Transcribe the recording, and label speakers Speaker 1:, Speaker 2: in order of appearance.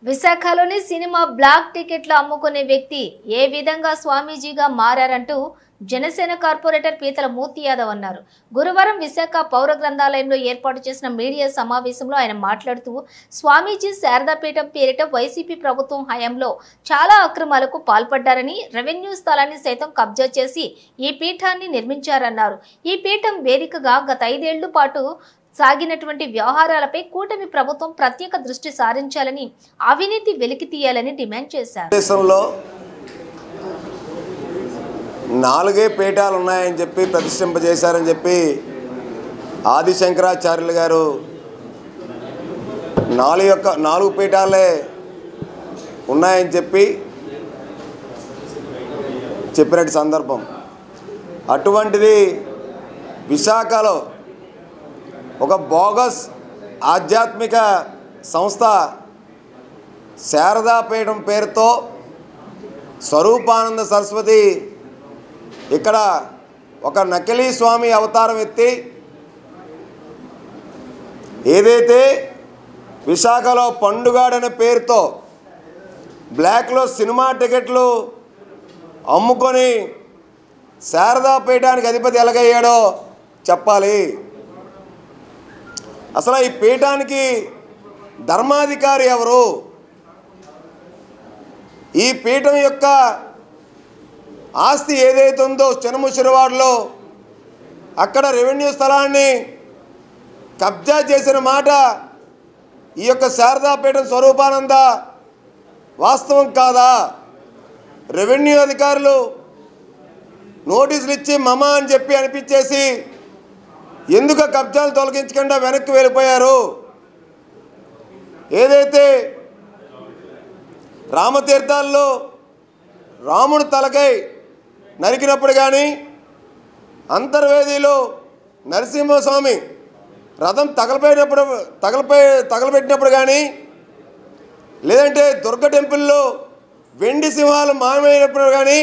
Speaker 1: విశాఖలోని cinema black టికెట్లు అమ్ముకునే వ్యక్తి ఏ విధంగా స్వామీజీగా మారారంటూ జనసేన కార్పొరేటర్ పీతల మూర్తి యాదవ్ అన్నారు. గురువారం విశాఖ పౌర గ్రంథాలయంలో ఏర్పాటు చేసిన మీడియా సమావేశంలో ఆయన మాట్లాడుతూ స్వామీజీ శారదాపీఠం పేరిట వైసీపీ ప్రభుత్వం హయాంలో చాలా అక్రమాలకు పాల్పడ్డారని, రెవెన్యూ స్థలాన్ని సైతం కబ్జా చేసి ఈ పీఠాన్ని నిర్మించారన్నారు. ఈ పీఠం వేదికగా గత 5 ఏళ్ల పాటు సాగినటువంటి వ్యవహారాలపై కూటమి ప్రభుత్వం ప్రత్యేక దృష్టి సారించాలని, అవినీతి వెలికి తీయాలని డిమాండ్ చేశారు.
Speaker 2: దేశంలో 4 పీఠాలు ఉన్నాయని చెప్పి ప్రతిష్ఠింపజేశారని చెప్పి ఆదిశంకరాచార్యులు గారు 4 పీఠాలే ఉన్నాయని చెప్పినట్టు సందర్భం. అటువంటిది విశాఖలో ఒక బోగస్ ఆధ్యాత్మిక సంస్థ శారదాపీఠం పేరుతో స్వరూపానంద సరస్వతి ఇక్కడ ఒక నకిలీ స్వామి అవతారం ఎత్తి ఏదైతే విశాఖలో పండుగాడనే పేరుతో బ్లాక్లో సినిమా టికెట్లు అమ్ముకొని శారదాపీఠానికి అధిపతి ఎలాగయ్యాడో చెప్పాలి. అసలు ఈ పీఠానికి ధర్మాధికారి ఎవరు? ఈ పీఠం యొక్క ఆస్తి ఏదైతే ఉందో చినముషిరవాడలో అక్కడ రెవెన్యూ స్థలాన్ని కబ్జా చేసిన మాట ఈ యొక్క శారదాపీఠం స్వరూపానంద వాస్తవం కాదా? రెవెన్యూ అధికారులు నోటీసులు ఇచ్చి మమ అని చెప్పి అనిపించేసి ఎందుకు కబ్జాలు తొలగించకుండా వెనక్కి వెళ్ళిపోయారు? ఏదైతే రామతీర్థాల్లో రాముడు తలకై నరికినప్పుడు కానీ, అంతర్వేదిలో నరసింహస్వామి రథం తగలబెట్టినప్పుడు కానీ, లేదంటే దుర్గ టెంపుల్లో వెండి సింహాలు మాయమైనప్పుడు కానీ